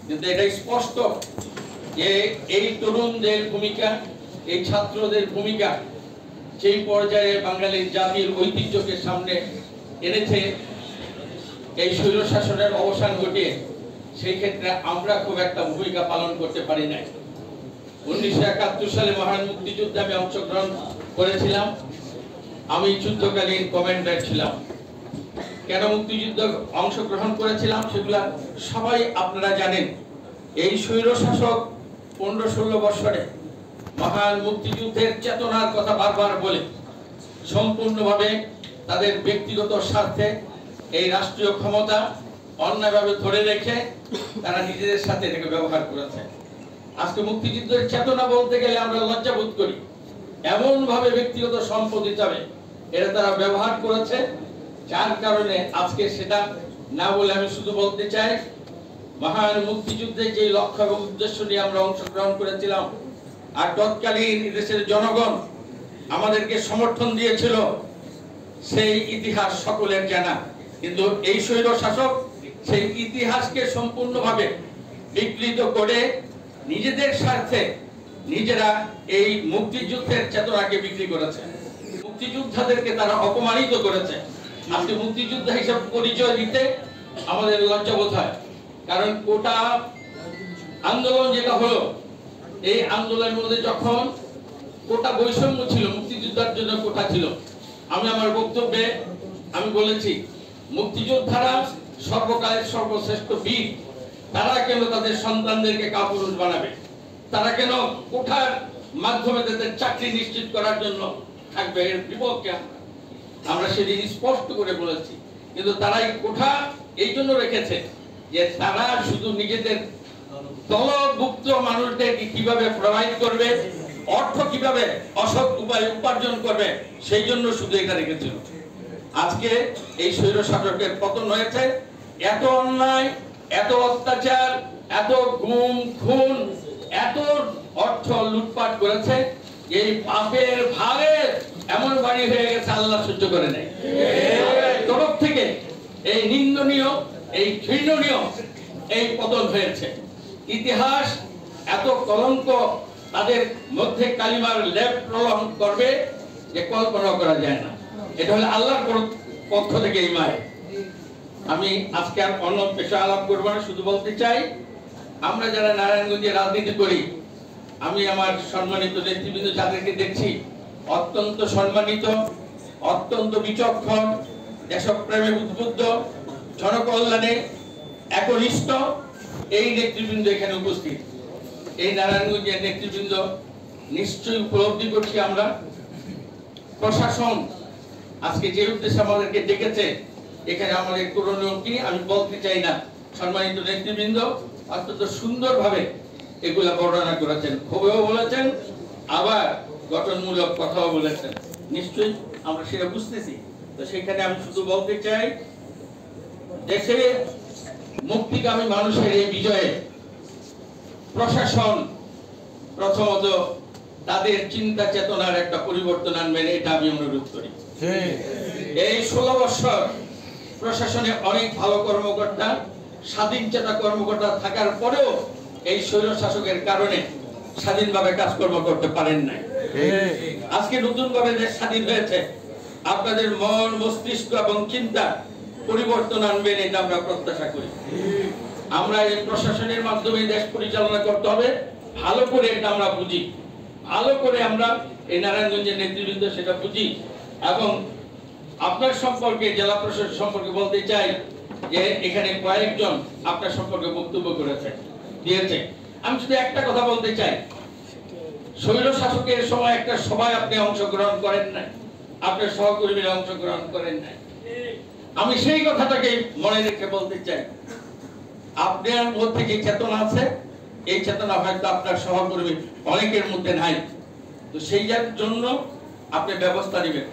কিন্তু এটা স্পষ্ট যে এই তরুণদের ভূমিকা, এই ছাত্রদের ভূমিকা সেই পর্যায়ে বাঙালির জাতির ঐতিহ্যকে সামনে এনেছে এই স্বৈর শাসনের অবসান ঘটিয়ে। সেই ক্ষেত্রে আমরা খুব একটা ভূমিকা পালন করতে পারি নাই। 1971 সালে মহান মুক্তিযুদ্ধে আমি অংশগ্রহণ করেছিলাম। আমি যুদ্ধকালীন কমান্ডার ছিলাম। কেন মুক্তিযুদ্ধ অংশগ্রহণ করেছিলাম সেগুলা সবাই আপনারা জানেন। এই স্বৈর শাসক 15-16 বছরে মহান মুক্তিযুদ্ধের চেতনার কথা বারবার বলে সম্পূর্ণভাবে তাদের ব্যক্তিগত স্বার্থে এই রাষ্ট্রীয় ক্ষমতা অন্যায়ভাবে ধরে রেখে তারা নিজেদের সাথে এটাকে ব্যবহার করেছে। আজকে মুক্তিযুদ্ধের চেতনা বলতে গেলে আমরা লজ্জা বোধ করি, এমন ভাবে ব্যক্তিগত সম্পদ হিসাবে এটা তারা ব্যবহার করেছে, যার কারণে আজকে সেটা না বলে আমি শুধু বলতে চাই, মহান মুক্তিযুদ্ধে যে লক্ষ্য এবং উদ্দেশ্য নিয়ে আমরা অংশগ্রহণ করেছিলাম আর তৎকালীন দেশের জনগণ আমাদেরকে সমর্থন দিয়েছিল, সেই ইতিহাস সকলের জানা। কিন্তু এই স্বৈর শাসক সেই ইতিহাসকে সম্পূর্ণভাবে বিকৃত করে নিজেদের স্বার্থে নিজেরা এই মুক্তিযুদ্ধের চেতনাকে বিক্রি করেছে। মুক্তিযোদ্ধাদেরকে তারা অপমানিত করেছে। আজকে মুক্তিযুদ্ধ হিসেবে পরিচয় দিতে আমাদের লজ্জাবোধ হয়, কারণ কোটা আন্দোলন যেটা হলো, এই আন্দোলনের মধ্যে যখন কোটা বৈষম্য ছিল, মুক্তিযোদ্ধার জন্য কোটা ছিল। আমি আমার বক্তব্যে আমি বলেছি, মুক্তিযোদ্ধারা সর্বকালের সর্বশ্রেষ্ঠ বীর, তারা কেন তাদের সন্তানদেরকে কাপুরুষ বানাবে? তারা কেন কোঠার মাধ্যমে তাদের চাকরি নিশ্চিত করার জন্য থাকবে? এর বিপক্ষে আমরা সেদিন স্পষ্ট করে বলেছি। কিন্তু তারাই কোঠা এই জন্য রেখেছে যে তারা শুধু নিজেদের দলভুক্ত মানুষদেরকে কিভাবে প্রোভাইড করবে, অর্থ কিভাবে অসৎ উপায়ে উপার্জন করবে, সেই জন্য শুধু এটা রেখেছিল। আজকে এই স্বৈর শাসকের পতন হয়েছে। এত অন্যায়, এত অত্যাচার, এত গুম খুন, এত অর্থ লুটপাট করেছে, এই পাপের ভারে এমন বাড়ি হয়ে গেছে আল্লাহ সহ্য করে নেয়। তরফ থেকে এই নিন্দনীয়, এই ঘৃণনীয় এই পতন হয়েছে। ইতিহাস এত কলঙ্ক তাদের মধ্যে কালিমার লেপ প্রলন করবে যে কল্পনা করা যায় না। এটা হলো আল্লাহর পক্ষ থেকে এই মায়। আমি আজকে আর অন্য পেশা আলাপ করবো না, শুধু বলতে চাই, আমরা যারা নারায়ণগঞ্জে রাজনীতি করি, আমি আমার সম্মানিত নেতৃবৃন্দ যাদেরকে দেখছি, অত্যন্ত সম্মানিত, অত্যন্ত বিচক্ষণ, দেশপ্রেমে উদ্বুদ্ধ, জনকল্যাণে একনিষ্ঠ এই নেতৃবৃন্দ এখানে উপস্থিত। এই নারায়ণগঞ্জের নেতৃবৃন্দ নিশ্চয়ই উপলব্ধি করছি আমরা, প্রশাসন আজকে যে উদ্দেশ্যে আমাদেরকে ডেকেছে, এখানে আমাদের করণীয় কি আমি বলতে চাই না। সম্মানিত নেতৃবৃন্দ অত্যন্ত সুন্দরভাবে এগুলা বর্ণনা করেছেন, খুবও বলেছেন, আবার গঠনমূলক কথাও বলেছেন। নিশ্চয়ই আমরা সেটা বুঝতেছি। তো সেখানে আমি শুধু বলতে চাই, দেশে মুক্তিগামী মানুষের এই বিজয়ে প্রশাসন প্রথমত তাদের চিন্তা চেতনার একটা পরিবর্তন আনবেন, এটা আমি অনুরোধ করি। এই 16 বছর প্রশাসনে অনেক ভালো কর্মকর্তা, স্বাধীন চেতা কর্মকর্তা থাকার পরেও এই স্বৈর শাসকের কারণে স্বাধীনভাবে কাজকর্ম করতে পারেন নাই। আজকে নতুন ভাবে দেশ স্বাধীন হয়েছে, আপনাদের মন, মস্তিষ্ক এবং চিন্তা পরিবর্তন আনবেন, এটা আমরা প্রত্যাশা করি। আমরা এই প্রশাসনের মাধ্যমে দেশ পরিচালনা করতে হবে, ভালো করে এটা আমরা বুঝি, ভালো করে আমরা এই নারায়ণগঞ্জের নেতৃবৃন্দ সেটা বুঝি। এবং আপনার সম্পর্কে, জেলা প্রশাসন সম্পর্কে বলতে চাই যে এখানে কয়েকজন আপনার সম্পর্কে বক্তব্য দিয়েছে। আমি শুধু একটা কথা বলতে চাই, স্বৈর শাসকের সময় একটা সভায় আপনি অংশগ্রহণ করেন নাই, আপনার সহকর্মীরা অংশগ্রহণ করেন নাই। আমি সেই কথাটাকে মনে রেখে বলতে চাই, আপনার মধ্যে যে চেতনা আছে, এই চেতনা হয়তো আপনার সহকর্মী অনেকের মধ্যে নাই। তো সেই জন্য আপনি ব্যবস্থা নেবেন।